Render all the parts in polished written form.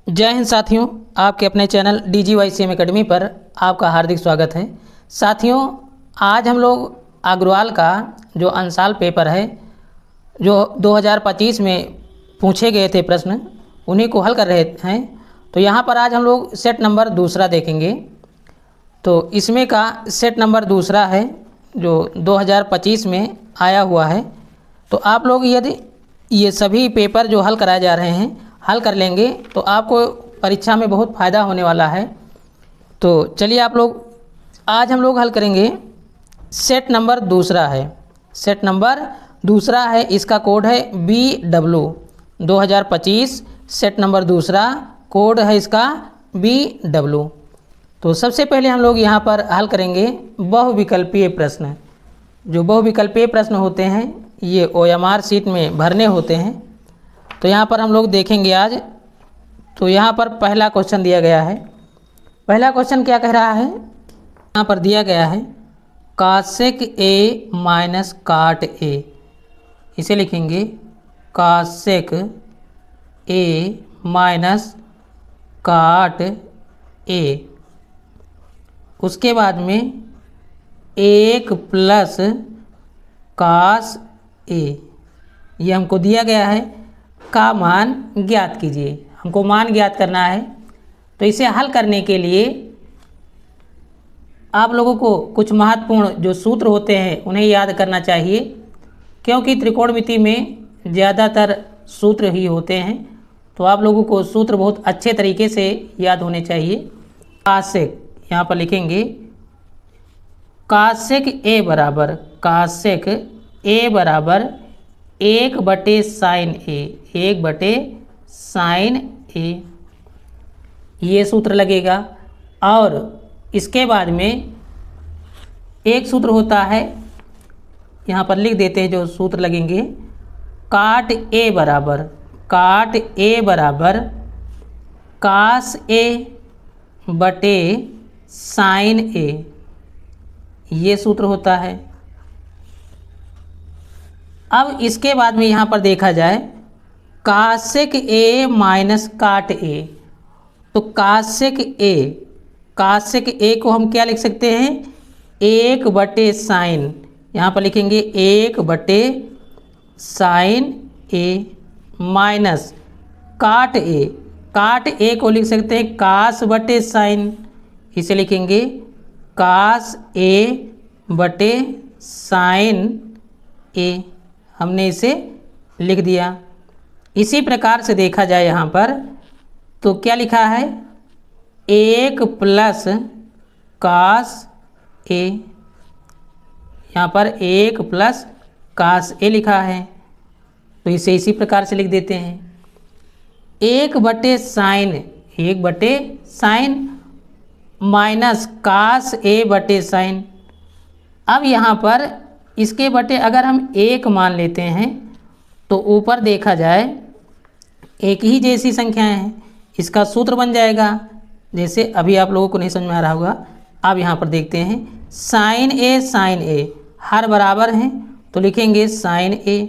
जय हिंद साथियों, आपके अपने चैनल DGYCM एकेडमी पर आपका हार्दिक स्वागत है। साथियों, आज हम लोग अग्रवाल का जो अंशाल पेपर है जो 2025 में पूछे गए थे प्रश्न, उन्हीं को हल कर रहे हैं। तो यहाँ पर आज हम लोग सेट नंबर दूसरा देखेंगे। तो इसमें का सेट नंबर दूसरा है जो 2025 में आया हुआ है। तो आप लोग यदि ये सभी पेपर जो हल कराए जा रहे हैं हल कर लेंगे तो आपको परीक्षा में बहुत फ़ायदा होने वाला है। तो चलिए आज हम लोग हल करेंगे। सेट नंबर दूसरा है, सेट नंबर दूसरा है, इसका कोड है BW 2025। सेट नंबर दूसरा कोड है इसका BW। तो सबसे पहले हम लोग यहाँ पर हल करेंगे बहुविकल्पीय प्रश्न। जो बहुविकल्पीय प्रश्न होते हैं ये OMR शीट में भरने होते हैं। तो यहाँ पर हम लोग देखेंगे आज। तो यहाँ पर पहला क्वेश्चन दिया गया है। पहला क्वेश्चन क्या कह रहा है, यहाँ पर दिया गया है कासेक A माइनस काट A। इसे लिखेंगे कासेक A माइनस काट A। उसके बाद में 1 प्लस कास A, ये हमको दिया गया है। का मान ज्ञात कीजिए, हमको मान ज्ञात करना है। तो इसे हल करने के लिए आप लोगों को कुछ महत्वपूर्ण जो सूत्र होते हैं उन्हें याद करना चाहिए, क्योंकि त्रिकोणमिति में ज़्यादातर सूत्र ही होते हैं। तो आप लोगों को सूत्र बहुत अच्छे तरीके से याद होने चाहिए। कासेक, यहाँ पर लिखेंगे कासेक A बराबर, कासेक A बराबर 1/sin A, 1/sin A, ये सूत्र लगेगा। और इसके बाद में एक सूत्र होता है, यहाँ पर लिख देते हैं जो सूत्र लगेंगे। काट A बराबर, काट A बराबर कास A बटे साइन A, ये सूत्र होता है। अब इसके बाद में यहाँ पर देखा जाए कासेक A माइनस काट A। तो कासेक A को हम क्या लिख सकते हैं, 1/sin, यहाँ पर लिखेंगे 1/sin A माइनस काट A को लिख सकते हैं कास बटे साइन, इसे लिखेंगे कास A बटे साइन A। हमने इसे लिख दिया। इसी प्रकार से देखा जाए यहाँ पर तो क्या लिखा है, 1 प्लस कास A, यहाँ पर 1 प्लस कास A लिखा है। तो इसे इसी प्रकार से लिख देते हैं 1/sin माइनस कास A बटे साइन। अब यहाँ पर इसके बटे अगर हम 1 मान लेते हैं तो ऊपर देखा जाए एक ही जैसी संख्याएं हैं, इसका सूत्र बन जाएगा। जैसे अभी आप लोगों को नहीं समझ में आ रहा होगा। अब यहाँ पर देखते हैं sin A हर बराबर हैं तो लिखेंगे sin A।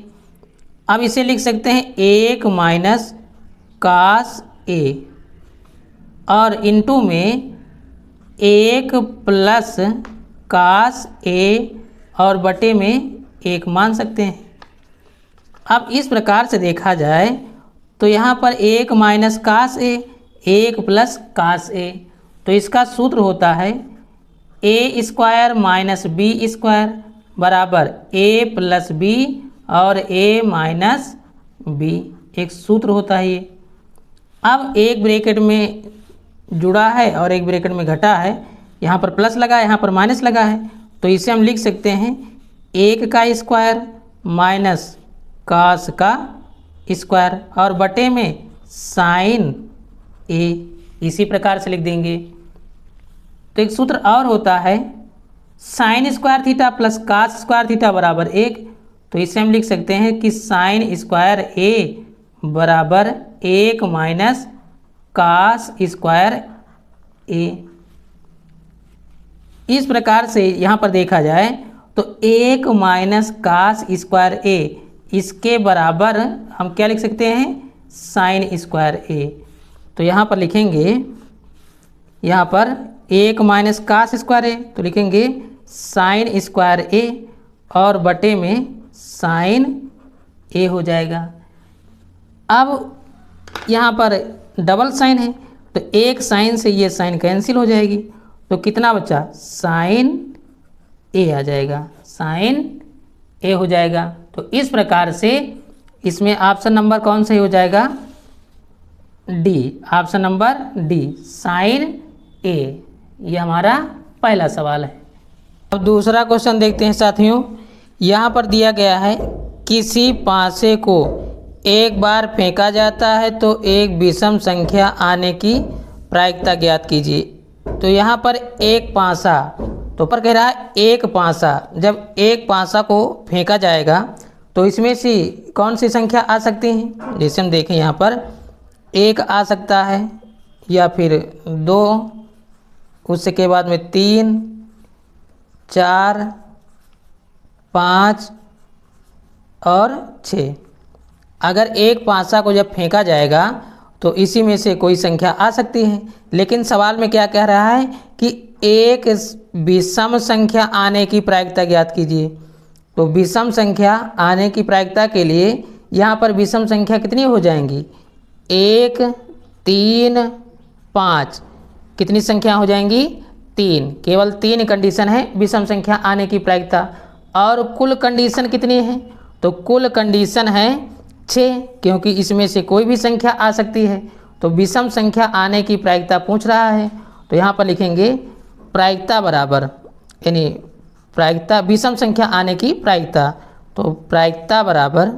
अब इसे लिख सकते हैं 1 माइनस कास A और इनटू में 1 प्लस कास A और बटे में 1 मान सकते हैं। अब इस प्रकार से देखा जाए तो यहाँ पर 1 minus cos A, 1 plus cos A। तो इसका सूत्र होता है A square minus B square बराबर A प्लस B और A माइनस B, एक सूत्र होता है ये। अब एक ब्रैकेट में जुड़ा है और एक ब्रैकेट में घटा है, यहाँ पर प्लस लगा है, यहाँ पर माइनस लगा है। तो इसे हम लिख सकते हैं 1 का स्क्वायर माइनस कास का स्क्वायर और बटे में साइन A, इसी प्रकार से लिख देंगे। तो एक सूत्र और होता है sine square theta plus cos square theta बराबर 1। तो इसे हम लिख सकते हैं कि साइन स्क्वायर A बराबर 1 माइनस कास स्क्वायर A। इस प्रकार से यहाँ पर देखा जाए तो 1 माइनस कास स्क्वायर A, इसके बराबर हम क्या लिख सकते हैं, साइन स्क्वायर A। तो यहाँ पर लिखेंगे, यहाँ पर 1 माइनस कास स्क्वायर ए, तो लिखेंगे साइन स्क्वायर ए और बटे में साइन ए हो जाएगा। अब यहाँ पर डबल साइन है तो एक साइन से ये साइन कैंसिल हो जाएगी, तो कितना बचा, साइन ए आ जाएगा, साइन ए हो जाएगा। तो इस प्रकार से इसमें ऑप्शन नंबर कौन सही हो जाएगा, D, option number D, sign A. ये हमारा पहला सवाल है। अब दूसरा क्वेश्चन देखते हैं साथियों। यहाँ पर दिया गया है किसी पासे को एक बार फेंका जाता है तो एक विषम संख्या आने की प्रायिकता ज्ञात कीजिए। तो यहाँ पर एक पासा, तो पर कह रहा है एक पासा, जब एक पासा को फेंका जाएगा तो इसमें से कौन सी संख्या आ सकती है। जैसे हम देखें यहाँ पर 1 आ सकता है या फिर 2, उसके बाद में 3, 4, 5 और 6। अगर एक पासा को जब फेंका जाएगा तो इसी में से कोई संख्या आ सकती है, लेकिन सवाल में क्या कह रहा है कि एक विषम संख्या आने की प्रायिकता ज्ञात कीजिए। तो विषम संख्या आने की प्रायिकता के लिए यहाँ पर विषम संख्या कितनी हो जाएंगी, 1, 3, 5, कितनी संख्या हो जाएंगी, 3। केवल 3 कंडीशन है विषम संख्या आने की प्रायिकता। और कुल कंडीशन कितनी है, तो कुल कंडीशन है 6, क्योंकि इसमें से कोई भी संख्या आ सकती है। तो विषम संख्या आने की प्रायिकता पूछ रहा है, तो यहाँ पर लिखेंगे प्रायिकता बराबर, यानी प्रायिकता विषम संख्या आने की प्रायिकता, तो प्रायिकता बराबर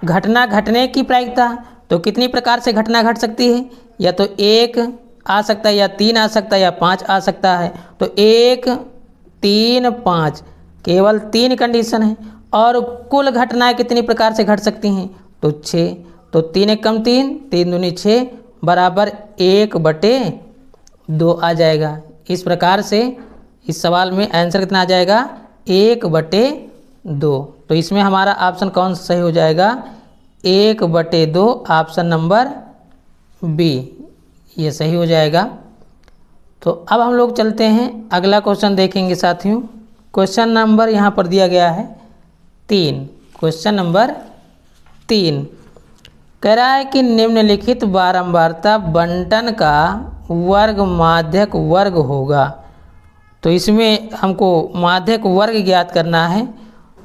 घटना घटने की प्रायिकता। तो कितनी प्रकार से घटना घट सकती है, या तो 1 आ सकता है, या 3 आ सकता है, या 5 आ सकता है। तो 1, 3, 5 केवल 3 कंडीशन है। और कुल घटनाएं कितनी प्रकार से घट सकती हैं, तो 6। तो 3 1 कम 3, 3 दूनी 6 बराबर 1/2 आ जाएगा। इस प्रकार से इस सवाल में आंसर कितना आ जाएगा, 1/2। तो इसमें हमारा ऑप्शन कौन सा सही हो जाएगा, 1/2, ऑप्शन नंबर बी, ये सही हो जाएगा। तो अब हम लोग चलते हैं अगला क्वेश्चन देखेंगे साथियों। क्वेश्चन नंबर यहाँ पर दिया गया है 3। क्वेश्चन नंबर 3 कह रहा है कि निम्नलिखित बारंबारता बंटन का वर्ग माध्यक वर्ग होगा। तो इसमें हमको माध्यक वर्ग ज्ञात करना है।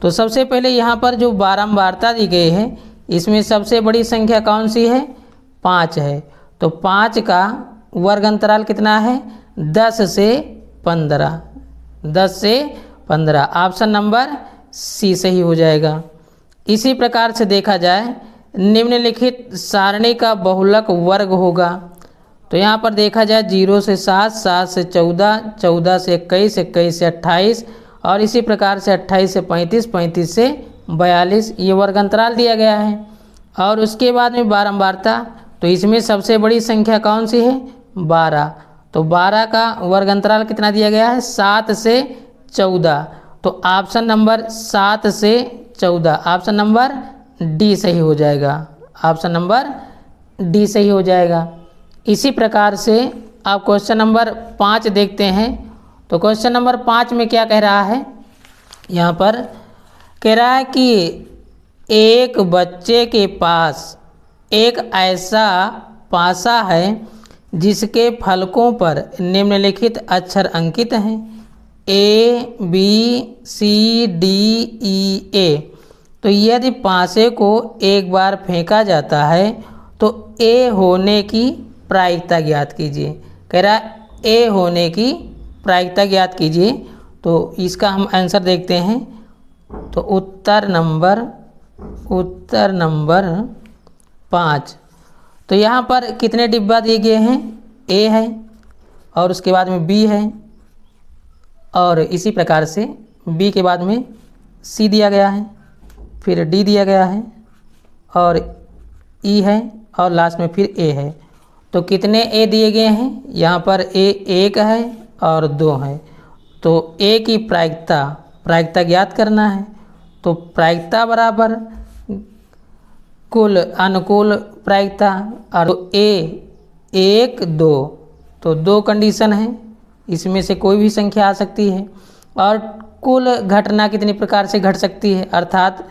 तो सबसे पहले यहाँ पर जो बारंबारता दी गई है, इसमें सबसे बड़ी संख्या कौन सी है, 5 है। तो 5 का वर्ग अंतराल कितना है, 10 से 15, 10 से 15, ऑप्शन नंबर सी सही हो जाएगा। इसी प्रकार से देखा जाए निम्नलिखित सारणी का बहुलक वर्ग होगा। तो यहाँ पर देखा जाए 0 से 7, 7 से 14, 14 से 21, 21 से 28 और इसी प्रकार से 28 से 35, 35 से 42, ये वर्ग अंतराल दिया गया है। और उसके बाद में बारंबारता, तो इसमें सबसे बड़ी संख्या कौन सी है, 12। तो 12 का वर्ग अंतराल कितना दिया गया है, 7 से 14। तो ऑप्शन नंबर 7 से 14, ऑप्शन नंबर डी सही हो जाएगा, ऑप्शन नंबर डी सही हो जाएगा। इसी प्रकार से आप क्वेश्चन नंबर 5 देखते हैं। तो क्वेश्चन नंबर 5 में क्या कह रहा है, यहाँ पर कह रहा है कि एक बच्चे के पास एक ऐसा पासा है जिसके फलकों पर निम्नलिखित अक्षर अंकित हैं, A B C D E ए। तो यदि पासे को एक बार फेंका जाता है तो ए होने की प्रायिकता ज्ञात कीजिए। कह रहा है ए होने की प्रायिकता ज्ञात कीजिए। तो इसका हम आंसर देखते हैं। तो उत्तर नंबर 5। तो यहाँ पर कितने डिब्बा दिए गए हैं, ए है और उसके बाद में बी है और इसी प्रकार से बी के बाद में सी दिया गया है, फिर डी दिया गया है और ई है और लास्ट में फिर ए है। तो कितने ए दिए गए हैं, यहाँ पर ए 1 है और 2 है। तो ए की प्रायिकता ज्ञात करना है। तो प्रायिकता बराबर कुल अनुकूल प्रायिकता, और ए 1 2, तो 2 कंडीशन है, इसमें से कोई भी संख्या आ सकती है। और कुल घटना कितनी प्रकार से घट सकती है, अर्थात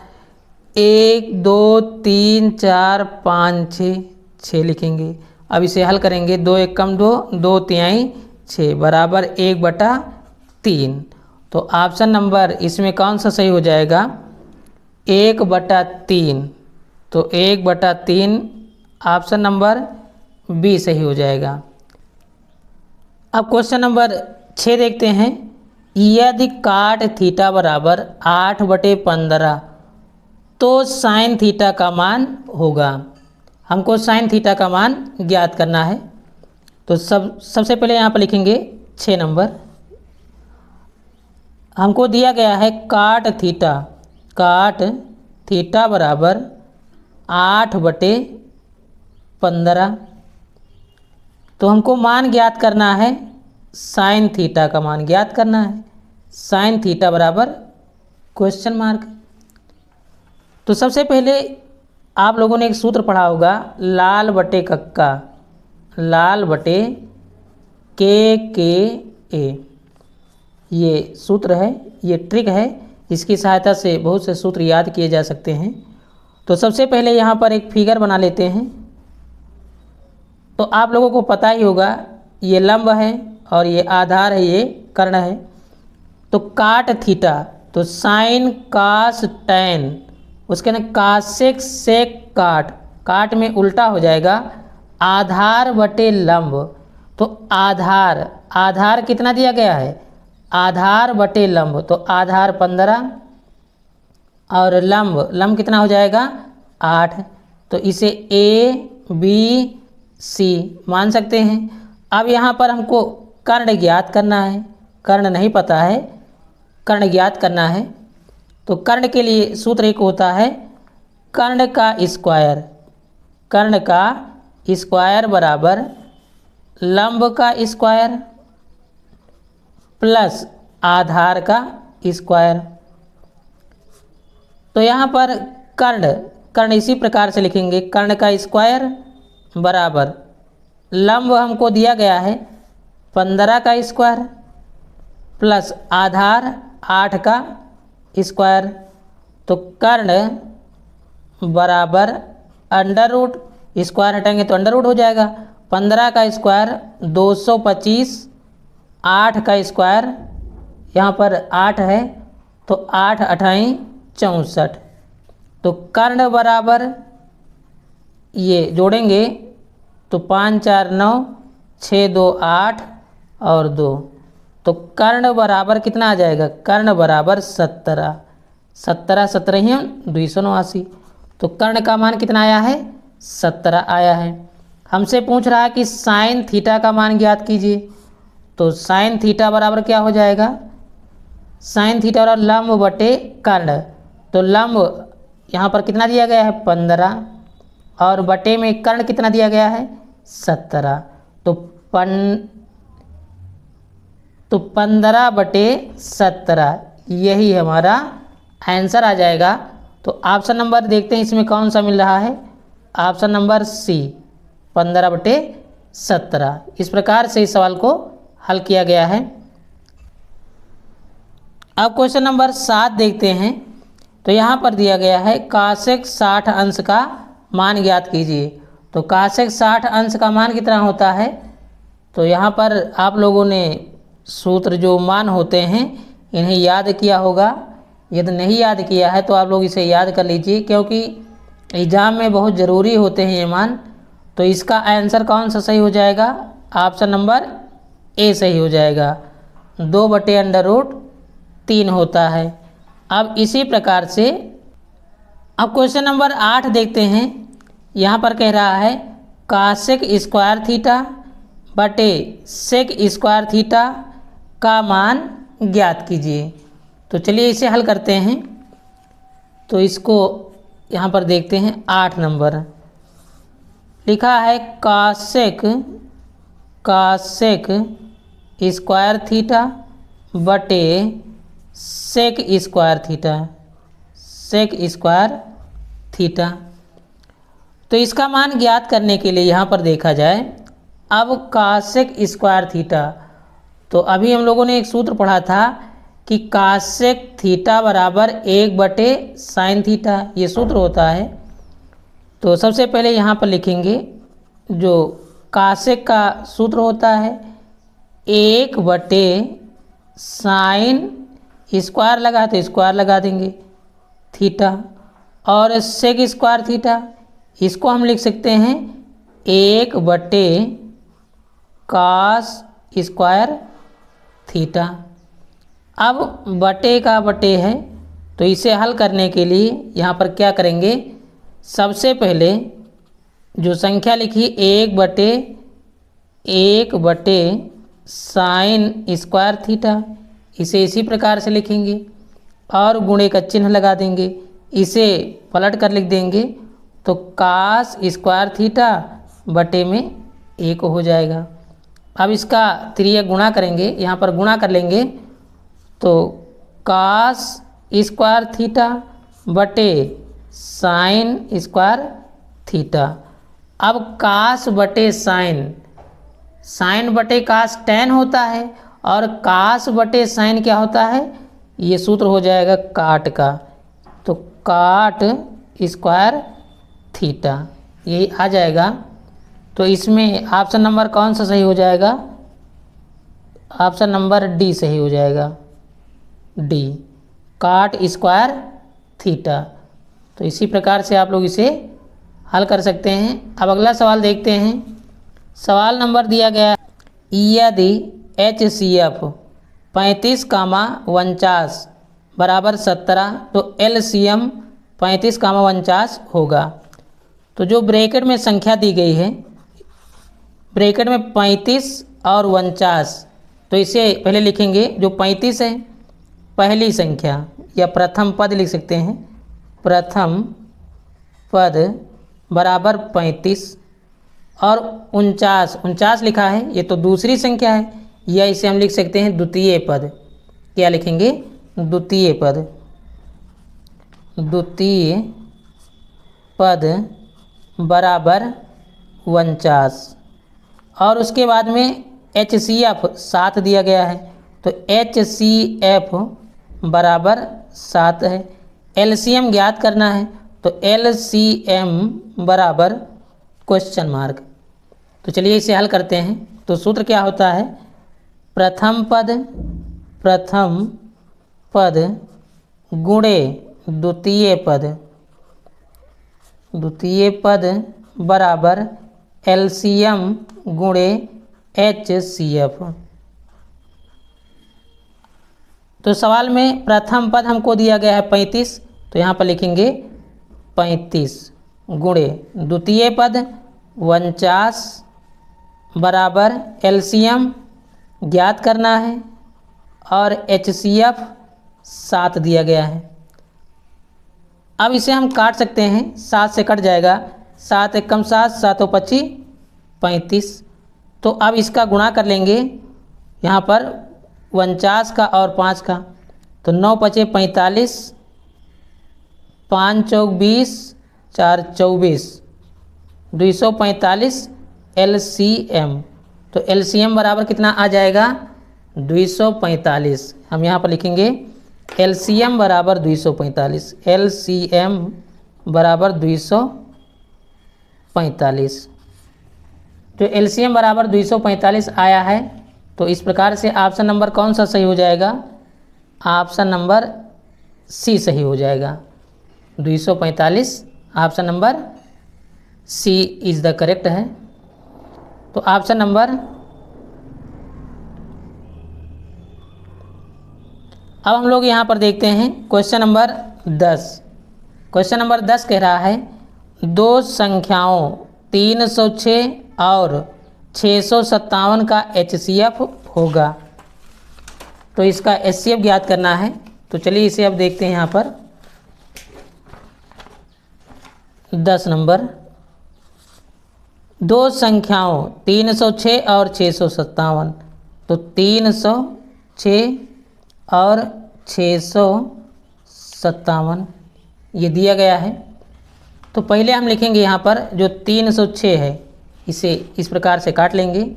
1 2 3 4 5 6 लिखेंगे। अब इसे हल करेंगे, 2 1 कम 2, 2 तिहाई 6 बराबर 1/3। तो ऑप्शन नंबर इसमें कौन सा सही हो जाएगा, 1/3। तो 1/3 ऑप्शन नंबर बी सही हो जाएगा। अब क्वेश्चन नंबर 6 देखते हैं। यदि काट थीटा बराबर 8/15 तो साइन थीटा का मान होगा। हमको साइन थीटा का मान ज्ञात करना है। तो सबसे पहले यहाँ पर लिखेंगे 6 नंबर। हमको दिया गया है काट थीटा बराबर 8/15। तो हमको मान ज्ञात करना है, साइन थीटा का मान ज्ञात करना है। साइन थीटा बराबर क्वेश्चन मार्क। तो सबसे पहले आप लोगों ने एक सूत्र पढ़ा होगा, लाल बटे कक्का, लाल बटे के ए। ये सूत्र है, ये ट्रिक है, इसकी सहायता से बहुत से सूत्र याद किए जा सकते हैं। तो सबसे पहले यहाँ पर एक फिगर बना लेते हैं। तो आप लोगों को पता ही होगा, ये लंब है और ये आधार है, ये कर्ण है। तो काट थीटा, तो साइन कास टैन, उसके ना कासेक सेक काट में उल्टा हो जाएगा, आधार बटे लंब। तो आधार कितना दिया गया है, आधार बटे लंब, तो आधार 15 और लंब कितना हो जाएगा 8। तो इसे ए बी सी मान सकते हैं। अब यहाँ पर हमको कर्ण ज्ञात करना है, कर्ण नहीं पता है, कर्ण ज्ञात करना है। तो कर्ण के लिए सूत्र एक होता है, कर्ण का स्क्वायर बराबर लंब का स्क्वायर प्लस आधार का स्क्वायर। तो यहाँ पर कर्ण इसी प्रकार से लिखेंगे, कर्ण का स्क्वायर बराबर लंब हमको दिया गया है 15 का स्क्वायर प्लस आधार 8 का स्क्वायर। तो कर्ण बराबर अंडर रूट, स्क्वायर हटाएंगे तो अंडर रूट हो जाएगा, 15 का स्क्वायर 225, 8 का स्क्वायर यहाँ पर 8 है, तो 8 अठाई 64। तो कर्ण बराबर ये जोड़ेंगे तो 5 4 9, 6 2 8 और 2। तो कर्ण बराबर कितना आ जाएगा, कर्ण बराबर 17, 17 17 289। तो कर्ण का मान कितना आया है, 17 आया है। हमसे पूछ रहा है कि साइन थीटा का मान ज्ञात कीजिए। तो साइन थीटा बराबर क्या हो जाएगा, साइन थीटा बराबर लंब बटे कर्ण। तो लंब यहाँ पर कितना दिया गया है 15 और बटे में कर्ण कितना दिया गया है 17। तो 15/17 यही हमारा आंसर आ जाएगा। तो ऑप्शन नंबर देखते हैं इसमें कौन सा मिल रहा है, ऑप्शन नंबर सी 15/17। इस प्रकार से इस सवाल को हल किया गया है। अब क्वेश्चन नंबर 7 देखते हैं। तो यहाँ पर दिया गया है कासेक 60 अंश का मान ज्ञात कीजिए। तो कासेक 60 अंश का मान कितना होता है, तो यहाँ पर आप लोगों ने सूत्र जो मान होते हैं इन्हें याद किया होगा। यदि नहीं याद किया है तो आप लोग इसे याद कर लीजिए, क्योंकि एग्जाम में बहुत ज़रूरी होते हैं ये मान। तो इसका आंसर कौन सा सही हो जाएगा, ऑप्शन नंबर ए सही हो जाएगा, 2/√3 होता है। अब इसी प्रकार से अब क्वेश्चन नंबर 8 देखते हैं। यहाँ पर कह रहा है कासेक स्क्वायर थीटा बटे सेक स्क्वायर थीटा का मान ज्ञात कीजिए। तो चलिए इसे हल करते हैं। तो इसको यहाँ पर देखते हैं 8 नंबर लिखा है कासेक स्क्वायर थीटा बटे sec square theta, sec square theta. तो इसका मान ज्ञात करने के लिए यहाँ पर देखा जाए, अब कासेक स्क्वायर थीटा, तो अभी हम लोगों ने एक सूत्र पढ़ा था कि कासेक थीटा बराबर 1/sin थीटा, ये सूत्र होता है। तो सबसे पहले यहाँ पर लिखेंगे जो कासेक का सूत्र होता है 1/sin स्क्वायर लगा तो स्क्वायर लगा देंगे थीटा, और सेक स्क्वायर थीटा इसको हम लिख सकते हैं 1/cos स्क्वायर थीटा। अब बटे का बटे है, तो इसे हल करने के लिए यहाँ पर क्या करेंगे, सबसे पहले जो संख्या लिखी 1/sin स्क्वायर थीटा, इसे इसी प्रकार से लिखेंगे और गुणे का चिन्ह लगा देंगे, इसे पलट कर लिख देंगे तो कास स्क्वायर थीटा बटे में 1 हो जाएगा। अब इसका त्रियक गुणा करेंगे, यहाँ पर गुणा कर लेंगे तो कास स्क्वायर थीटा बटे साइन स्क्वायर थीटा। अब कास बटे साइन, साइन बटे कास टैन होता है, और कास बटे साइन क्या होता है, ये सूत्र हो जाएगा काट का, तो काट स्क्वायर थीटा यही आ जाएगा। तो इसमें ऑप्शन नंबर कौन सा सही हो जाएगा, ऑप्शन नंबर डी सही हो जाएगा, डी काट स्क्वायर थीटा। तो इसी प्रकार से आप लोग इसे हल कर सकते हैं। अब अगला सवाल देखते हैं। सवाल नंबर दिया गया, यदि HCF 35, 49 = 17 तो LCM 35, 49 होगा। तो जो ब्रैकेट में संख्या दी गई है, ब्रैकेट में 35 और 49, तो इसे पहले लिखेंगे जो 35 है पहली संख्या या प्रथम पद लिख सकते हैं, प्रथम पद बराबर 35, और 49 लिखा है, ये तो दूसरी संख्या है, या इसे हम लिख सकते हैं द्वितीय पद। क्या लिखेंगे, द्वितीय पद, द्वितीय पद बराबर 49, और उसके बाद में HCF 7 दिया गया है, तो HCF बराबर 7 है। LCM ज्ञात करना है, तो LCM बराबर क्वेश्चन मार्क। तो चलिए इसे हल करते हैं। तो सूत्र क्या होता है, प्रथम पद गुणे द्वितीय पद बराबर LCM गुणे HCF। तो सवाल में प्रथम पद हमको दिया गया है 35, तो यहाँ पर लिखेंगे 35 गुणे द्वितीय पद 49 बराबर LCM ज्ञात करना है, और HCF 7 दिया गया है। अब इसे हम काट सकते हैं, 7 से कट जाएगा, 7 एकम 7, 7 25 35। तो अब इसका गुणा कर लेंगे यहाँ पर 49 का और 5 का, तो 9 5 45, 5 चौक 20, 4 24, 245 LCM। तो LCM बराबर कितना आ जाएगा, 245। हम यहाँ पर लिखेंगे LCM बराबर 245, LCM बराबर 245। तो LCM बराबर 245 आया है, तो इस प्रकार से ऑप्शन नंबर कौन सा सही हो जाएगा, ऑप्शन नंबर सी सही हो जाएगा, 245 option number C is the correct है। तो ऑप्शन नंबर, अब हम लोग यहाँ पर देखते हैं क्वेश्चन नंबर 10। क्वेश्चन नंबर 10 कह रहा है, दो संख्याओं 306 और 657 का HCF होगा। तो इसका HCF ज्ञात करना है। तो चलिए इसे अब देखते हैं। यहाँ पर 10 नंबर, दो संख्याओं 306 और 657, तो 306 और 657 ये दिया गया है। तो पहले हम लिखेंगे यहाँ पर जो 306 है, इसे इस प्रकार से काट लेंगे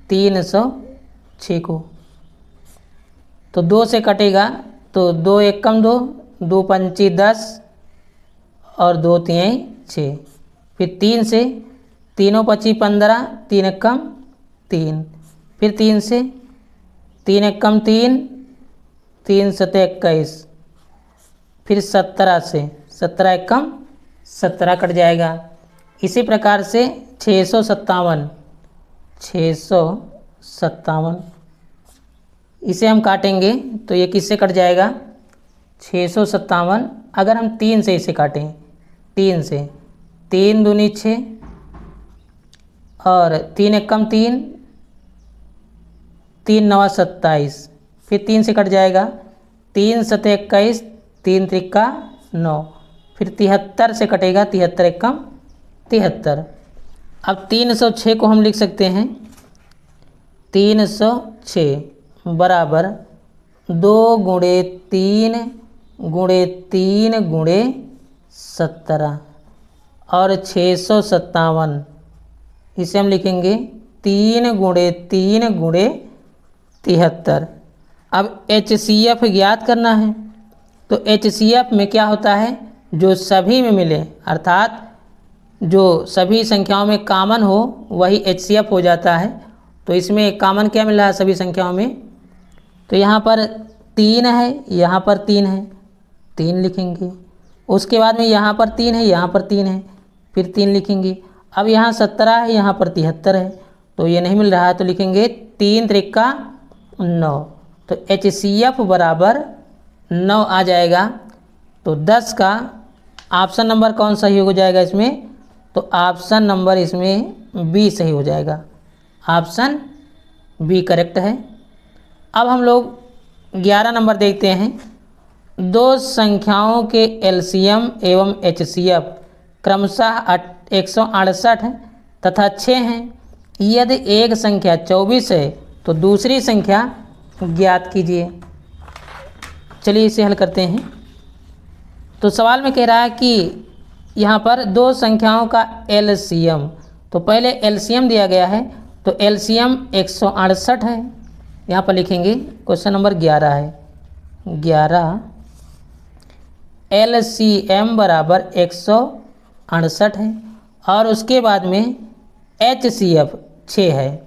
306 को। तो 2 से कटेगा तो 2 एक कम 2, 2 पंची 10 और 2 तिहाई 6। फिर 3 से, तीनों पची 15, 3 एक कम 3। फिर 3 से, 3 एक कम 3, 3 सते 21। फिर 17 से, 17 एक कम 17 कट जाएगा। इसी प्रकार से 657, 657 इसे हम काटेंगे तो ये किससे कट जाएगा, 657। अगर हम 3 से इसे काटें, 3 से, 3 दूनी 6 और 3 एक कम 3, 3 नवा 27। फिर 3 से कट जाएगा, 3 सते 21, 3 त्रिका 9। फिर 73 से कटेगा, 73 एक कम 73। अब 306 को हम लिख सकते हैं 306 बराबर 2 गुणे 3 गुणे 3 गुणे 17 और 657 इसे हम लिखेंगे 3 गुणे 3 गुणे 73। अब HCF ज्ञात करना है। तो HCF में क्या होता है, जो सभी में मिले अर्थात जो सभी संख्याओं में कॉमन हो वही HCF हो जाता है। तो इसमें कॉमन क्या मिल रहा है सभी संख्याओं में, तो यहाँ पर 3 है, यहाँ पर 3 है, 3 लिखेंगे। उसके बाद में यहाँ पर 3 है, यहाँ पर 3 है, फिर 3 लिखेंगे। अब यहाँ 17 है, यहाँ पर 73 है, तो ये नहीं मिल रहा है, तो लिखेंगे 3 त्रिका 9। तो HCF बराबर 9 आ जाएगा। तो 10 का ऑप्शन नंबर कौन सही हो जाएगा इसमें, तो ऑप्शन नंबर इसमें बी सही हो जाएगा। ऑप्शन बी करेक्ट है। अब हम लोग 11 नंबर देखते हैं। दो संख्याओं के LCM एवं HCF क्रमशः 168 तथा 6 हैं। यदि एक संख्या 24 है तो दूसरी संख्या ज्ञात कीजिए। चलिए इसे हल करते हैं। तो सवाल में कह रहा है कि यहाँ पर दो संख्याओं का LCM, तो पहले LCM दिया गया है, तो LCM 168 है, यहाँ पर लिखेंगे। क्वेश्चन नंबर 11 है, 11 LCM बराबर 168 है और उसके बाद में HCF 6 है,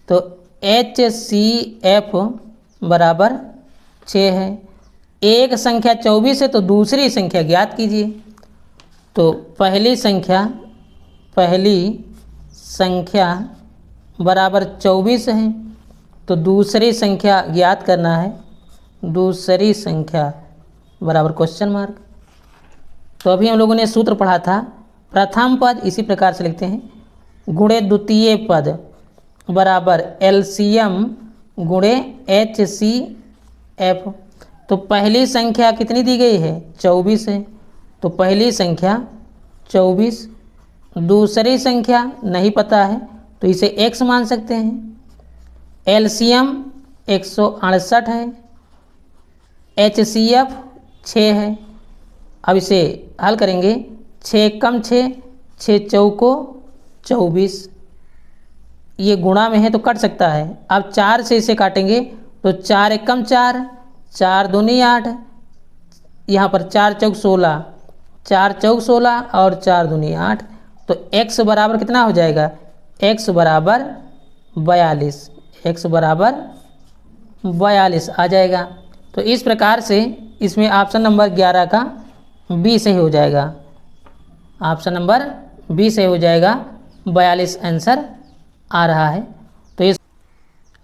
तो HCF बराबर 6 है। एक संख्या 24 है तो दूसरी संख्या ज्ञात कीजिए। तो पहली संख्या बराबर 24 है, तो दूसरी संख्या ज्ञात करना है। दूसरी संख्या बराबर क्वेश्चन मार्क। तो अभी हम लोगों ने सूत्र पढ़ा था, प्रथम पद इसी प्रकार से लिखते हैं, गुणे द्वितीय पद बराबर LCM गुणे HCF। तो पहली संख्या कितनी दी गई है, 24 है, तो पहली संख्या 24। दूसरी संख्या नहीं पता है तो इसे x मान सकते हैं। LCM 168 है, HCF 6 है। अब इसे हल करेंगे, 6 कम 6, 6 चौको 24, ये गुणा में है तो कट सकता है। अब 4 से इसे काटेंगे तो 4 एक कम 4, 4 दूनी 8, यहाँ पर 4 चौक 16, 4 चौक 16 और 4 दूनी 8, तो x बराबर कितना हो जाएगा, x बराबर 42, x बराबर 42 आ जाएगा। तो इस प्रकार से इसमें ऑप्शन नंबर 11 का बी सही हो जाएगा। ऑप्शन नंबर बी सही हो जाएगा, 42 आंसर आ रहा है। तो इस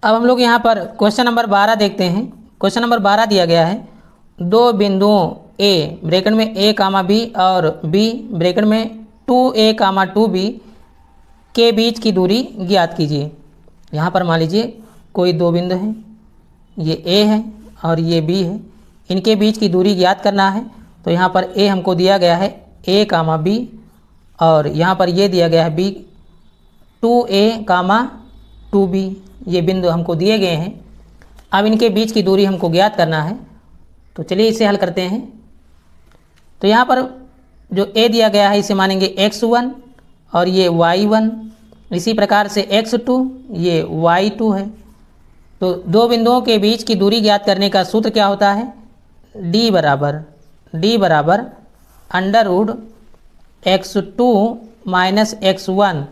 अब हम लोग यहाँ पर क्वेश्चन नंबर 12 देखते हैं। क्वेश्चन नंबर 12 दिया गया है, दो बिंदुओं A ब्रैकेट में A कामा B और B ब्रैकेट में 2A कामा 2B के बीच की दूरी ज्ञात कीजिए। यहाँ पर मान लीजिए कोई दो बिंदु हैं, ये A है और ये B है, इनके बीच की दूरी ज्ञात करना है। तो यहाँ पर A हमको दिया गया है A कामा B और यहाँ पर ये दिया गया है B 2A कामा 2B, ये बिंदु हमको दिए गए हैं। अब इनके बीच की दूरी हमको ज्ञात करना है। तो चलिए इसे हल करते हैं। तो यहाँ पर जो ए दिया गया है इसे मानेंगे x1 और ये y1, इसी प्रकार से x2 ये y2 है। तो दो बिंदुओं के बीच की दूरी ज्ञात करने का सूत्र क्या होता है, d बराबर under root x2 minus x1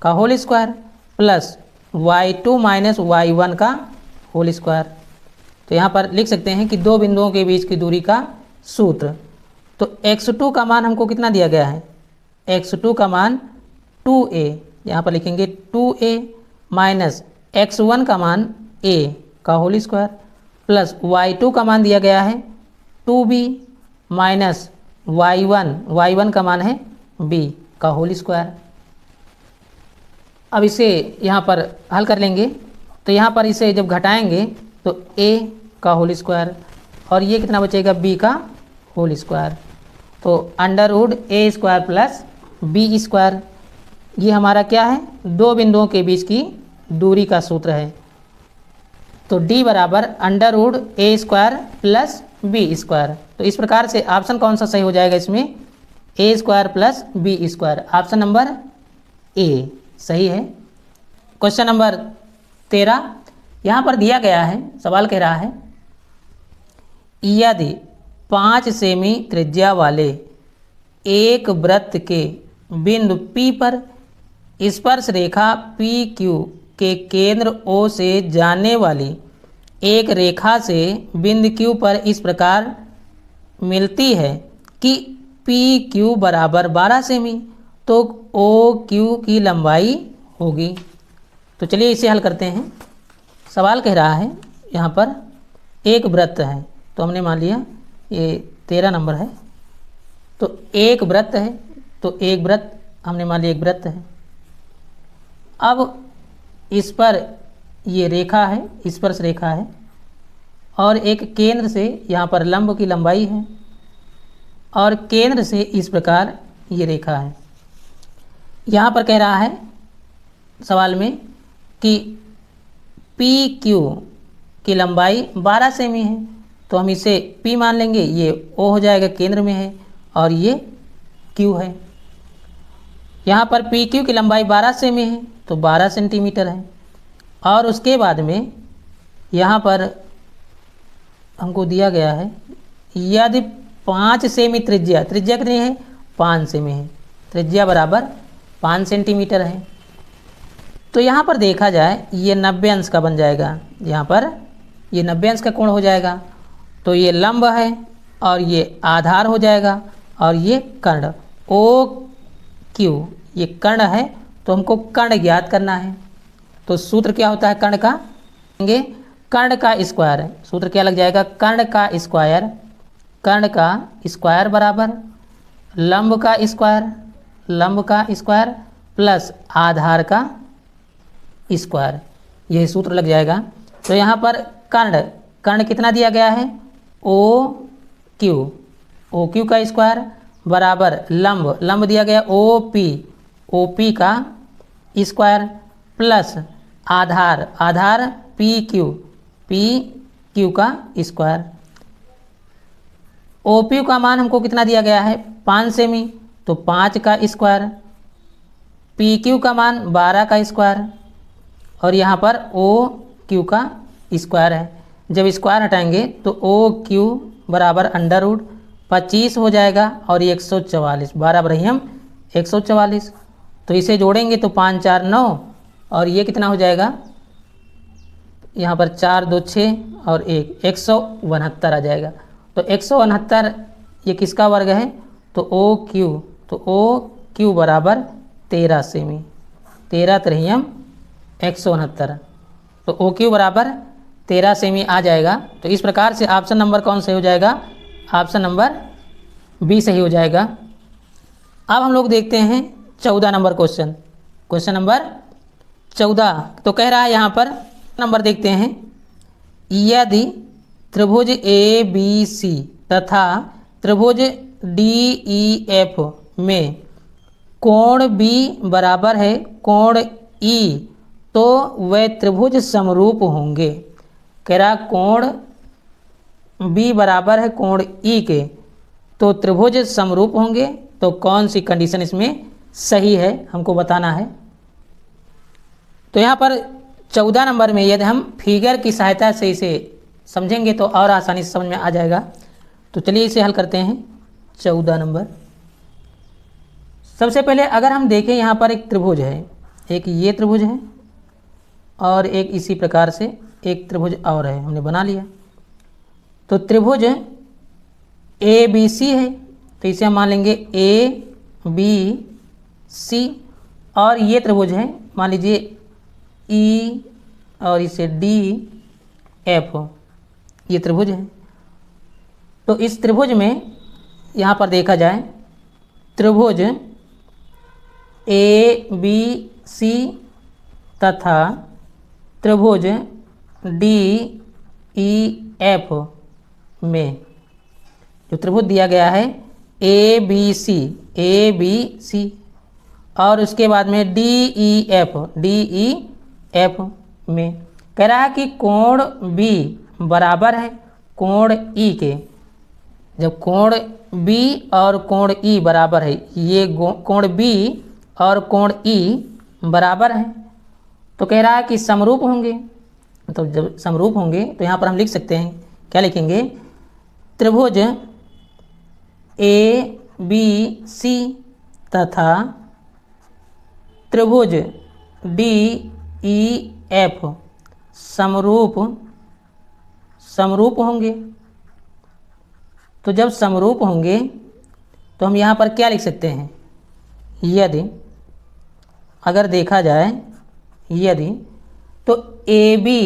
का whole square plus y2 minus y1 का होल स्क्वायर। तो यहाँ पर लिख सकते हैं कि दो बिंदुओं के बीच की दूरी का सूत्र। तो x2 का मान हमको कितना दिया गया है, x2 का मान 2a, यहाँ पर लिखेंगे 2a माइनस x1 का मान a का होल स्क्वायर प्लस y2 का मान दिया गया है 2b माइनस y1 का मान है b का होल स्क्वायर। अब इसे यहाँ पर हल कर लेंगे, तो यहाँ पर इसे जब घटाएंगे तो a का होल स्क्वायर और ये कितना बचेगा, b का होल स्क्वायर। तो under root a square plus b square, ये हमारा क्या है, दो बिंदुओं के बीच की दूरी का सूत्र है। तो d बराबर under root a square plus b square. तो इस प्रकार से ऑप्शन कौन सा सही हो जाएगा इसमें, a square plus b square, option number a सही है। क्वेश्चन नंबर 13 यहाँ पर दिया गया है, सवाल कह रहा है यदि 5 सेमी त्रिज्या वाले एक वृत्त के बिंदु P पर स्पर्श रेखा PQ के केंद्र O से जाने वाली एक रेखा से बिंदु Q पर इस प्रकार मिलती है कि PQ बराबर 12 सेमी, तो OQ की लंबाई होगी। तो चलिए इसे हल करते हैं। सवाल कह रहा है यहाँ पर एक वृत्त है, तो हमने मान लिया ये 13 नंबर है। तो एक वृत्त है, तो एक वृत्त हमने मान लिया एक वृत्त है। अब इस पर ये रेखा है, स्पर्श रेखा है और एक केंद्र से यहाँ पर लंब की लंबाई है और केंद्र से इस प्रकार ये रेखा है। यहाँ पर कह रहा है सवाल में कि PQ की लंबाई 12 सेमी है, तो हम इसे P मान लेंगे, ये O हो जाएगा, केंद्र में है और ये Q है। यहाँ पर PQ की लंबाई 12 सेमी है, तो 12 सेंटीमीटर है। और उसके बाद में यहाँ पर हमको दिया गया है यदि 5 सेमी त्रिज्या कितनी है, 5 सेमी है, त्रिज्या बराबर 5 सेंटीमीटर है। तो यहाँ पर देखा जाए ये 90 अंश का बन जाएगा, यहाँ पर ये 90 अंश का कोण हो जाएगा। तो ये लंब है और ये आधार हो जाएगा और ये कर्ण OQ ये कर्ण है, तो हमको कर्ण ज्ञात करना है। तो सूत्र क्या होता है कर्ण का, कर्ण का स्क्वायर है, सूत्र क्या लग जाएगा, कर्ण का स्क्वायर बराबर लंब का स्क्वायर प्लस आधार का स्क्वायर, यही सूत्र लग जाएगा। तो यहाँ पर कर्ण कितना दिया गया है, OQ का स्क्वायर बराबर लंब दिया गया OP का स्क्वायर प्लस आधार PQ का स्क्वायर। OP का मान हमको कितना दिया गया है, 5 सेमी, तो 5 का स्क्वायर, PQ का मान 12 का स्क्वायर और यहाँ पर OQ का स्क्वायर है। जब स्क्वायर हटाएंगे तो OQ बराबर अंडर रूट 25 हो जाएगा और ये 144, 12 बराबर हम 144। तो इसे जोड़ेंगे तो 5 4 9 और ये कितना हो जाएगा, यहाँ पर 4 2 6 और 169 आ जाएगा। तो 169 ये किसका वर्ग है, तो OQ बराबर 13 सेमी, 13 3 169, तो OQ बराबर 13 सेमी आ जाएगा। तो इस प्रकार से ऑप्शन नंबर कौन सही हो जाएगा, ऑप्शन नंबर बी सही हो जाएगा। अब हम लोग देखते हैं 14 नंबर क्वेश्चन नंबर 14। तो कह रहा है यहाँ पर नंबर देखते हैं, यदि त्रिभुज ABC तथा त्रिभुज DEF में कोण B बराबर है कोण E, तो वह त्रिभुज समरूप होंगे। कह रहा कोण B बराबर है कोण E के, तो त्रिभुज समरूप होंगे। तो कौन सी कंडीशन इसमें सही है हमको बताना है। तो यहाँ पर 14 नंबर में यदि हम फिगर की सहायता से इसे समझेंगे तो और आसानी से समझ में आ जाएगा। तो चलिए इसे हल करते हैं। 14 नंबर, सबसे पहले अगर हम देखें यहाँ पर एक त्रिभुज है, एक ये त्रिभुज है और एक इसी प्रकार से एक त्रिभुज और है, हमने बना लिया। तो त्रिभुज ए बी सी है, तो इसे हम मान लेंगे ए बी सी। और ये त्रिभुज है, मान लीजिए ई और इसे डी एफ, ये त्रिभुज है। तो इस त्रिभुज में यहाँ पर देखा जाए, त्रिभुज ए बी सी तथा त्रिभुज डी ई एफ में जो त्रिभुज दिया गया है ए बी सी और उसके बाद में डी ई एफ में कह रहा है कि कोण बी बराबर है कोण ई के। जब कोण बी और कोण ई बराबर है, ये कोण बी और कोण ई बराबर है, तो कह रहा है कि समरूप होंगे। तो जब समरूप होंगे तो यहाँ पर हम लिख सकते हैं, क्या लिखेंगे, त्रिभुज ए बी सी तथा त्रिभुज डी ई एफ समरूप होंगे। तो जब समरूप होंगे तो हम यहाँ पर क्या लिख सकते हैं, यदि अगर देखा जाए, यदि तो ए बी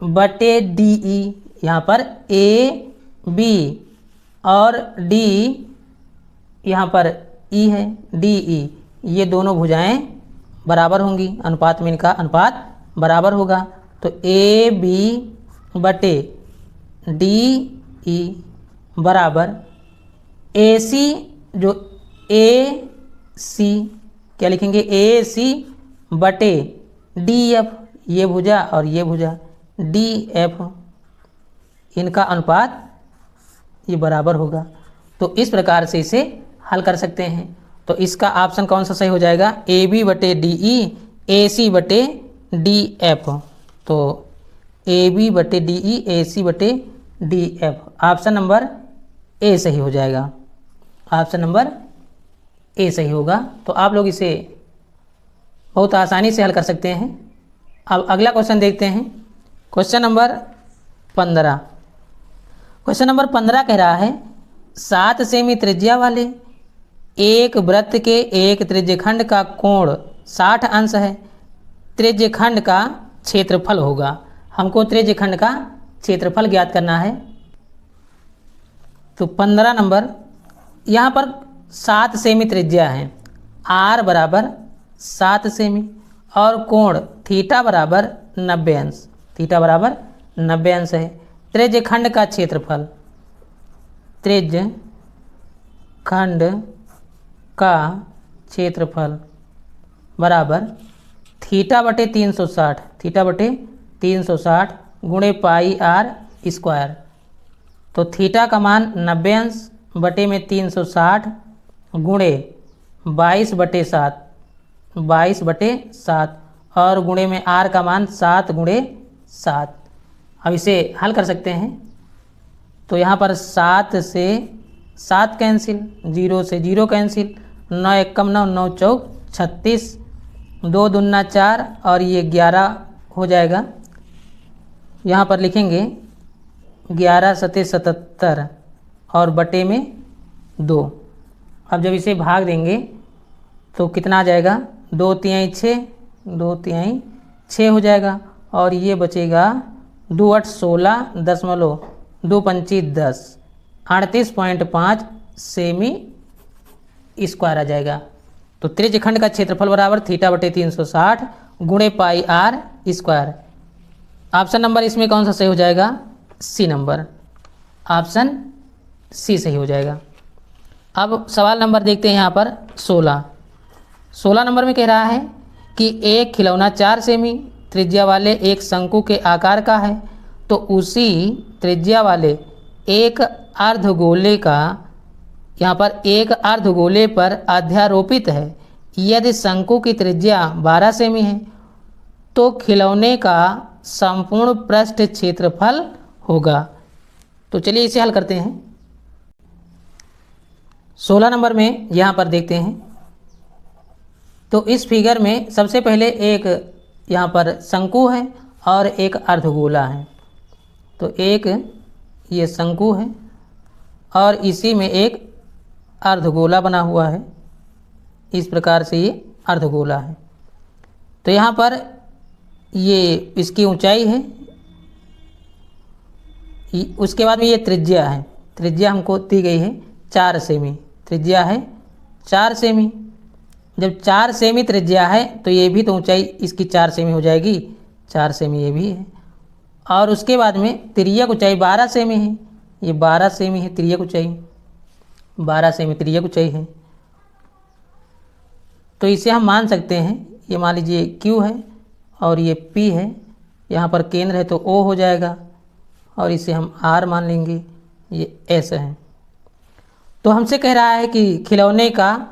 बटे डी ई, यहाँ पर ए बी और डी यहाँ पर ई है, डी ई, ये दोनों भुजाएं बराबर होंगी, अनुपात में इनका अनुपात बराबर होगा। तो ए बी बटे डी ई बराबर ए सी, जो ए सी क्या लिखेंगे, ए सी बटे डी एफ, ये भुजा और ये भुजा डी एफ, इनका अनुपात ये बराबर होगा। तो इस प्रकार से इसे हल कर सकते हैं। तो इसका ऑप्शन कौन सा सही हो जाएगा, ए बी बटे डी ई, ए सी बटे डी एफ। तो ए बी बटे डी ई, ए सी बटे D F, option number A सही हो जाएगा। ऑप्शन नंबर ए सही होगा। तो आप लोग इसे बहुत आसानी से हल कर सकते हैं। अब अगला क्वेश्चन देखते हैं। Question number 15। क्वेश्चन नंबर 15 कह रहा है 7 सेमी त्रिज्या वाले एक वृत्त के एक त्रिज्यखंड का कोण 60 अंश है, त्रिज्यखंड का क्षेत्रफल होगा। हमको त्रिज्यखंड का क्षेत्रफल ज्ञात करना है। तो 15 नंबर, यहाँ पर 7 सेमी त्रिज्या है, आर बराबर 7 सेमी और कोण थीटा बराबर 90 अंश, थीटा बराबर 90 अंश है। त्रिज्यखंड का क्षेत्रफल, त्रिज्यखंड का क्षेत्रफल बराबर थीटा बटे 360, थीटा बटे 360 गुणे पाई आर स्क्वायर। तो थीटा का मान 90 अंश बटे में 360 गुणे 22 बटे 7, 22 बटे 7 और गुणे में आर का मान 7 गुणे 7। अब इसे हल कर सकते हैं। तो यहाँ पर 7 से 7 कैंसिल, 0 से 0 कैंसिल, 9 एकम 9, 9 चौक 36, 2 दूना 4 और ये 11 हो जाएगा। यहाँ पर लिखेंगे 11 सते 77 और बटे में 2। अब जब इसे भाग देंगे तो कितना आ जाएगा, 2 तिहाई 6, 2 तिहाई 6 हो जाएगा और ये बचेगा 2 8 16 दशमलव 2 पंची 10, 38.5 सेमी स्क्वायर आ जाएगा। तो त्रिज्यखंड का क्षेत्रफल बराबर थीटा बटे 360 गुणे पाई आर स्क्वायर। ऑप्शन नंबर इसमें कौन सा सही हो जाएगा, सी नंबर, ऑप्शन सी सही हो जाएगा। अब सवाल नंबर देखते हैं यहाँ पर 16 नंबर में कह रहा है कि एक खिलौना 4 सेमी त्रिज्या वाले एक शंकु के आकार का है, तो उसी त्रिज्या वाले एक अर्धगोले का यहाँ पर एक अर्धगोले पर अध्यारोपित है। यदि शंकु की त्रिज्या 12 सेमी है तो खिलौने का संपूर्ण पृष्ठ क्षेत्रफल होगा। तो चलिए इसे हल करते हैं। 16 नंबर में यहाँ पर देखते हैं। तो इस फिगर में सबसे पहले एक यहाँ पर शंकु है और एक अर्धगोला है। तो एक ये शंकु है और इसी में एक अर्धगोला बना हुआ है। इस प्रकार से ये अर्धगोला है। तो यहाँ पर ये इसकी ऊंचाई है, उसके बाद में ये त्रिज्या है। त्रिज्या हमको दी गई है 4 सेमी, त्रिज्या है 4 सेमी। जब 4 सेमी त्रिज्या है तो ये भी तो ऊंचाई इसकी 4 सेमी हो जाएगी, 4 सेमी ये भी है। और उसके बाद में तिर्यक ऊंचाई 12 सेमी है, ये 12 सेमी है तिर्यक ऊंचाई, 12 सेमी तिर्यक ऊंचाई है। तो इसे हम मान सकते हैं, ये मान लीजिए Q है और ये P है, यहाँ पर केंद्र है तो O हो जाएगा और इसे हम R मान लेंगे, ये S है। तो हमसे कह रहा है कि खिलौने का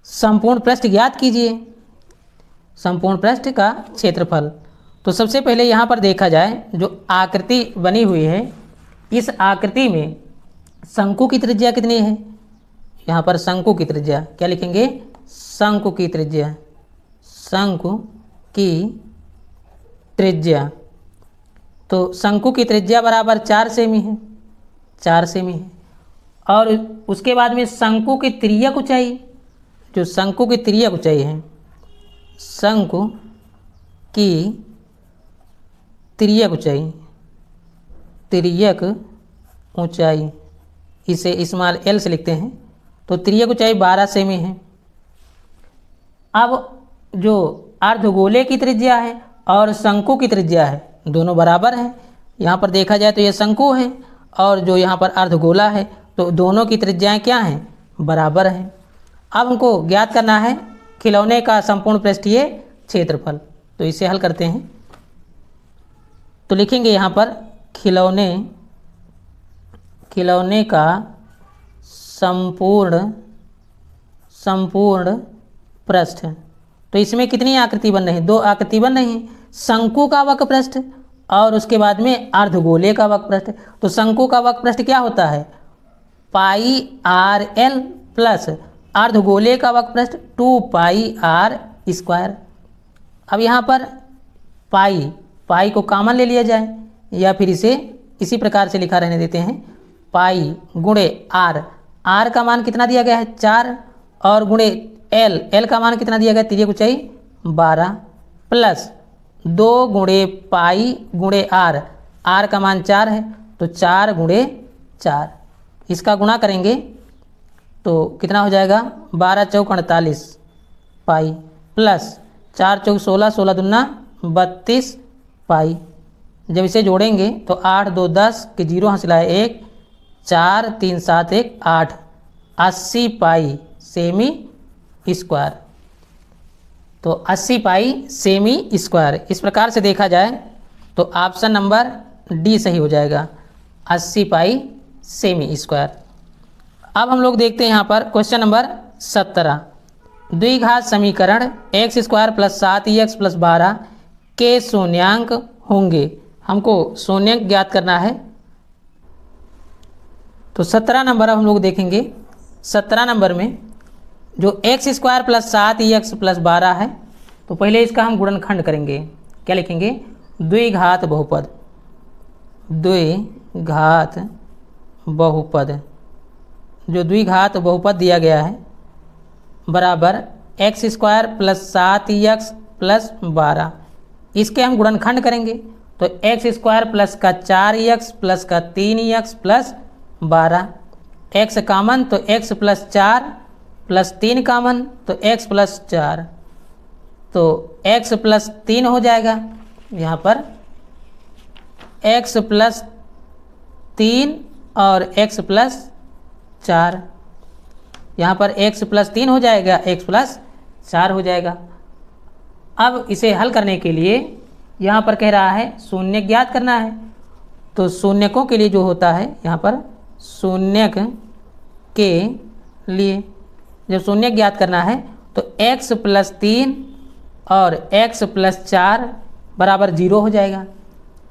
संपूर्ण पृष्ठ ज्ञात कीजिए, संपूर्ण पृष्ठ का क्षेत्रफल। तो सबसे पहले यहाँ पर देखा जाए जो आकृति बनी हुई है, इस आकृति में शंकु की त्रिज्या कितनी है। यहाँ पर शंकु की त्रिज्या क्या लिखेंगे, शंकु की त्रिज्या, शंकु की त्रिज्या। तो शंकु की त्रिज्या बराबर 4 सेमी है, 4 सेमी है। और उसके बाद में शंकु की तिर्यक ऊंचाई, जो शंकु की तिर्यक ऊंचाई है, शंकु की तिर्यक ऊंचाई, तिर्यक ऊंचाई, इसे स्मॉल l से लिखते हैं। तो तिर्यक ऊंचाई 12 सेमी है। अब जो अर्धगोले की त्रिज्या है और शंकु की त्रिज्या है, दोनों बराबर हैं। यहाँ पर देखा जाए तो ये शंकु है और जो यहाँ पर अर्धगोला है, तो दोनों की त्रिज्याएं क्या हैं, बराबर हैं। अब हमको ज्ञात करना है खिलौने का संपूर्ण पृष्ठीय क्षेत्रफल। तो इसे हल करते हैं। तो लिखेंगे यहाँ पर खिलौने का संपूर्ण पृष्ठ। तो इसमें कितनी आकृति बन रही है, 2 आकृति बन रही है, शंकु का वक्र पृष्ठ और उसके बाद में अर्धगोले का वक्र पृष्ठ। तो शंकु का वक्र पृष्ठ क्या होता है, पाई आर एल प्लस अर्धगोले का वक्र पृष्ठ 2 पाई आर स्क्वायर। अब यहाँ पर पाई को कॉमन ले लिया जाए या फिर इसे इसी प्रकार से लिखा रहने देते हैं, पाई गुणे आर का मान कितना दिया गया है 4 और गुणे एल का मान कितना दिया गया है, तिर्यक ऊंचाई 12 प्लस 2 गुणे पाई गुणे आर का मान 4 है तो 4 गुणे 4, इसका गुणा करेंगे तो कितना हो जाएगा 12 चौक 48 पाई प्लस 4 चौक 16, 16 दूना 32 पाई। जब इसे जोड़ेंगे तो 8 2 10 के 0 हासिल आए 1, 4 3 7 1 8, 80 पाई सेमी स्क्वायर। तो 80 पाई सेमी स्क्वायर। इस प्रकार से देखा जाए तो ऑप्शन नंबर डी सही हो जाएगा, 80 पाई सेमी स्क्वायर। अब हम लोग देखते हैं यहाँ पर क्वेश्चन नंबर 17, द्विघात समीकरण x square plus 7x plus 12 के शून्यांक होंगे। हमको शून्यांक ज्ञात करना है। तो 17 नंबर अब हम लोग देखेंगे। 17 नंबर में जो x square plus 7x plus 12 है, तो पहले इसका हम गुणनखंड करेंगे। क्या लिखेंगे, द्विघात बहुपद, द्विघात बहुपद। जो द्विघात बहुपद दिया गया है बराबर x square plus 7x plus 12, इसके हम गुणनखंड करेंगे। तो x स्क्वायर प्लस का 4x प्लस का 3x प्लस 12, x कामन तो x प्लस 4 प्लस 3 कामन तो x प्लस 4, तो x प्लस 3 हो जाएगा। यहाँ पर x प्लस 3 और x प्लस 4, यहाँ पर x प्लस 3 हो जाएगा, x प्लस 4 हो जाएगा। अब इसे हल करने के लिए यहाँ पर कह रहा है शून्य ज्ञात करना है। तो शून्यकों के लिए जो होता है यहाँ पर शून्यक के लिए जब शून्य ज्ञात करना है तो x + 3 और x + 4 बराबर 0 हो जाएगा।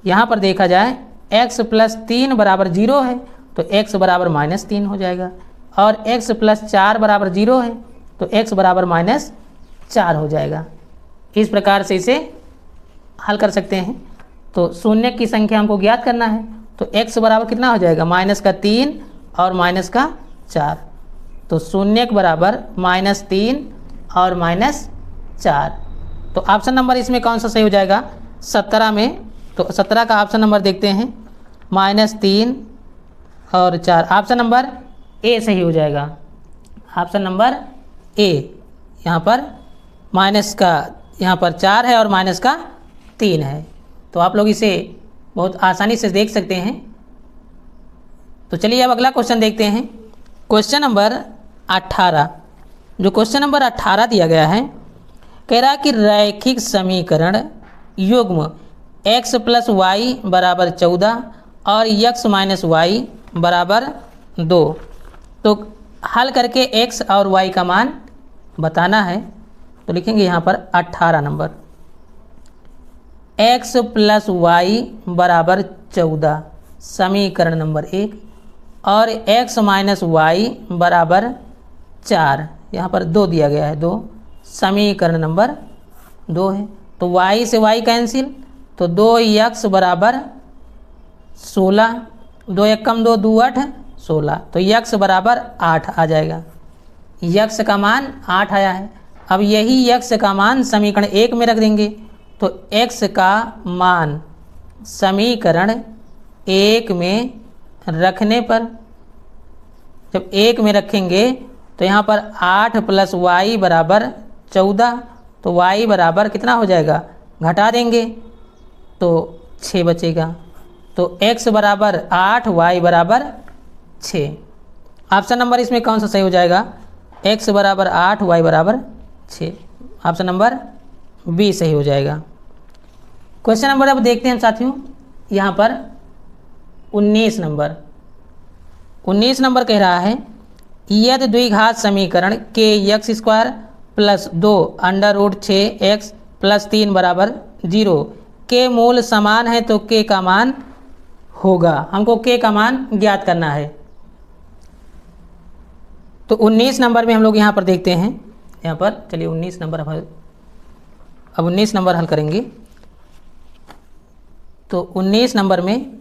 यहाँ पर देखा जाए x + 3 बराबर 0 है तो x बराबर -3 हो जाएगा, और x + 4 बराबर 0 है तो x बराबर -4 हो जाएगा। इस प्रकार से इसे हल कर सकते हैं। तो शून्य की संख्या हमको ज्ञात करना है तो x बराबर कितना हो जाएगा, -3 और -4। तो शून्य के बराबर -3 और -4। तो ऑप्शन नंबर इसमें कौन सा सही हो जाएगा, 17 में। तो 17 का ऑप्शन नंबर देखते हैं, -3 और 4। ऑप्शन नंबर ए सही हो जाएगा। ऑप्शन नंबर ए, यहाँ पर माइनस का यहाँ पर 4 है और माइनस का 3 है। तो आप लोग इसे बहुत आसानी से देख सकते हैं। तो चलिए अब अगला क्वेश्चन देखते हैं। क्वेश्चन नंबर 18, जो क्वेश्चन नंबर 18 दिया गया है, कह रहा कि रैखिक समीकरण युग्म x + y बराबर 14 और x - y बराबर 2। तो हल करके x और y का मान बताना है। तो लिखेंगे यहाँ पर 18 नंबर, x + y बराबर 14 समीकरण नंबर 1, और x - y बराबर 4, यहाँ पर 2 दिया गया है, 2 समीकरण नंबर 2 है। तो y से y कैंसिल, तो 2x बराबर 16, 2 × 2 = 2 × 8 = 16। तो x बराबर 8 आ जाएगा। x का मान 8 आया है। अब यही x का मान समीकरण 1 में रख देंगे। तो x का मान समीकरण 1 में रखने पर, जब 1 में रखेंगे तो यहाँ पर 8 + y बराबर 14, तो y बराबर कितना हो जाएगा, घटा देंगे तो 6 बचेगा। तो x बराबर 8, y बराबर 6। ऑप्शन नंबर इसमें कौन सा सही हो जाएगा, x बराबर 8, y बराबर 6। ऑप्शन नंबर बी सही हो जाएगा। क्वेश्चन नंबर अब देखते हैं साथियों, यहाँ पर 19 नंबर। 19 नंबर कह रहा है, यदि द्विघात समीकरण kx² + 2 √6x + 3 बराबर 0 के मूल समान है तो k का मान होगा। हमको k का मान ज्ञात करना है। तो 19 नंबर में हम लोग यहाँ पर देखते हैं, यहाँ पर चलिए 19 नंबर अब 19 नंबर हल करेंगे। तो 19 नंबर में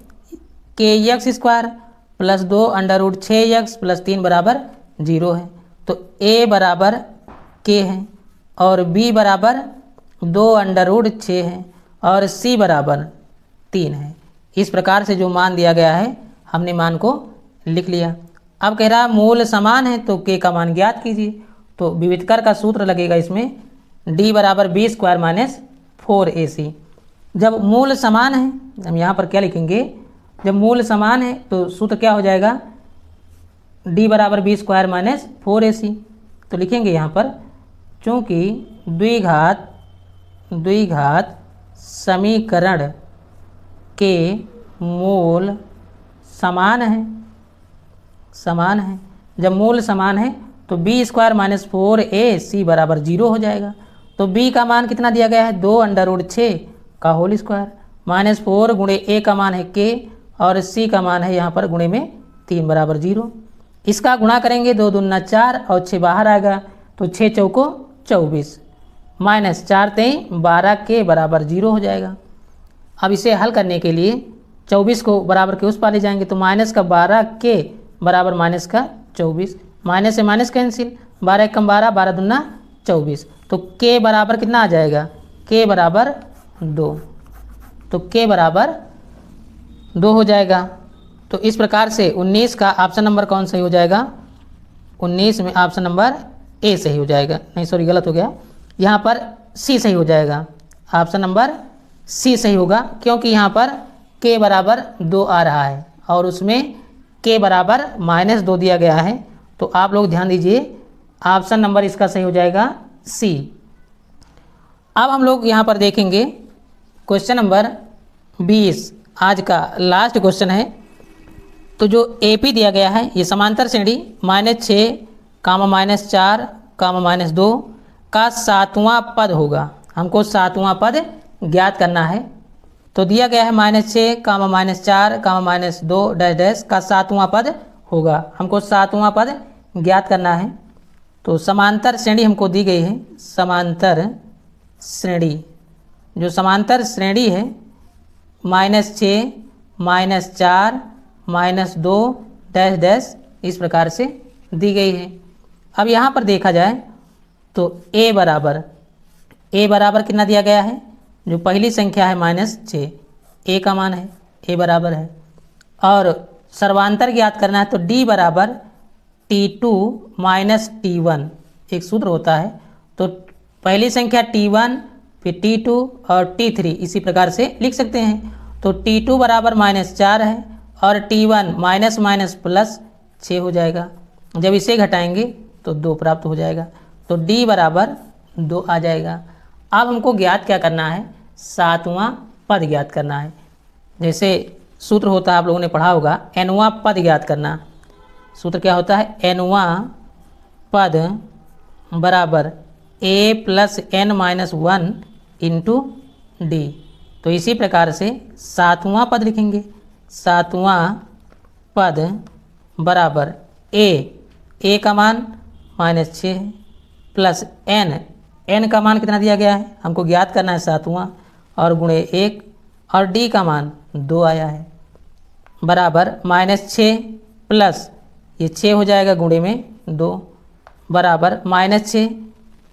kx² + 2 √6x + 3 बराबर 0 है। तो a बराबर k है, और b बराबर 2 √6 है, और c बराबर 3 है। इस प्रकार से जो मान दिया गया है हमने मान को लिख लिया। अब कह रहा मूल समान है तो k का मान ज्ञात कीजिए। तो विविधकर का सूत्र लगेगा इसमें, d बराबर b² - 4ac। जब मूल समान है, हम यहाँ पर क्या लिखेंगे, जब मूल समान है तो सूत्र क्या हो जाएगा, d बराबर b² - 4ac। तो लिखेंगे यहाँ पर, चूँकि द्विघात समीकरण के मूल समान है, जब मूल समान है तो b² - 4ac बराबर 0 हो जाएगा। तो b का मान कितना दिया गया है, 2 √6 का होल स्क्वायर, -4 × a का मान है k, और c का मान है यहाँ पर गुणे में 3 बराबर 0। इसका गुणा करेंगे, 2 दूना 4 और 6 बाहर आएगा, तो 6 चौको 24 -4 3 12 के बराबर 0 हो जाएगा। अब इसे हल करने के लिए 24 को बराबर के उस पार ले जाएंगे, तो -12 के बराबर -24, माइनस से माइनस कैंसिल, 12 × 12 12 दूना 24। तो k बराबर कितना आ जाएगा, k बराबर 2। तो k बराबर 2 हो जाएगा। तो इस प्रकार से 19 का ऑप्शन नंबर कौन सही हो जाएगा, 19 में ऑप्शन नंबर ए सही हो जाएगा। नहीं सॉरी, गलत हो गया, यहाँ पर सी सही हो जाएगा। ऑप्शन नंबर सी सही होगा, क्योंकि यहाँ पर k बराबर 2 आ रहा है और उसमें k बराबर -2 दिया गया है। तो आप लोग ध्यान दीजिए, ऑप्शन नंबर इसका सही हो जाएगा सी। अब हम लोग यहाँ पर देखेंगे क्वेश्चन नंबर 20, आज का लास्ट क्वेश्चन है। तो जो AP दिया गया है ये समांतर श्रेणी -6 कामा -4 कामा -2 का 7वां पद होगा। हमको 7वां पद ज्ञात करना है। तो दिया गया है -6 कामा -4 कामा -2 डैश डैश का 7वां पद होगा। हमको 7वां पद ज्ञात करना है। तो समांतर श्रेणी हमको दी गई है। समांतर श्रेणी, जो समांतर श्रेणी है -6 -4 -2 डैश डैश इस प्रकार से दी गई है। अब यहाँ पर देखा जाए तो a बराबर कितना दिया गया है, जो पहली संख्या है -6 a का मान है, a बराबर है। और सर्वांतर ज्ञात करना है तो d बराबर T2 - T1 एक सूत्र होता है। तो पहली संख्या T1 फिर T2 और T3 इसी प्रकार से लिख सकते हैं। तो T2 बराबर -4 है और T1 माइनस प्लस 6 हो जाएगा। जब इसे घटाएंगे तो 2 प्राप्त हो जाएगा। तो D बराबर 2 आ जाएगा। अब हमको ज्ञात क्या करना है, 7वां पद ज्ञात करना है। जैसे सूत्र होता है, आप लोगों ने पढ़ा होगा, nवां पद ज्ञात करना। सूत्र क्या होता है, nवां पद बराबर a + n-1 इंटू D। तो इसी प्रकार से 7वां पद लिखेंगे। 7वां पद बराबर a का मान -6 प्लस n का मान कितना दिया गया है, हमको ज्ञात करना है 7वां, और गुणे 1 और d का मान 2 आया है, बराबर -6 प्लस ये 6 हो जाएगा गुणे में 2 बराबर -6,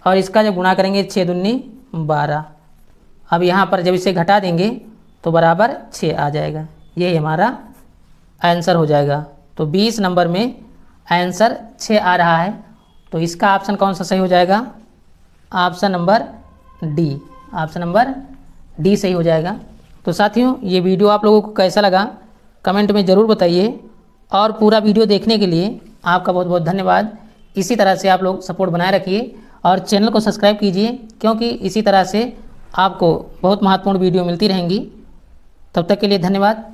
और इसका जब गुणा करेंगे 6 दूनी 12। अब यहाँ पर जब इसे घटा देंगे तो बराबर 6 आ जाएगा। ये हमारा आंसर हो जाएगा। तो 20 नंबर में आंसर 6 आ रहा है। तो इसका ऑप्शन कौन सा सही हो जाएगा, option number D. Option number D सही हो जाएगा। तो साथियों, ये वीडियो आप लोगों को कैसा लगा कमेंट में ज़रूर बताइए, और पूरा वीडियो देखने के लिए आपका बहुत बहुत धन्यवाद। इसी तरह से आप लोग सपोर्ट बनाए रखिए और चैनल को सब्सक्राइब कीजिए, क्योंकि इसी तरह से आपको बहुत महत्वपूर्ण वीडियो मिलती रहेंगी। तब तक के लिए धन्यवाद।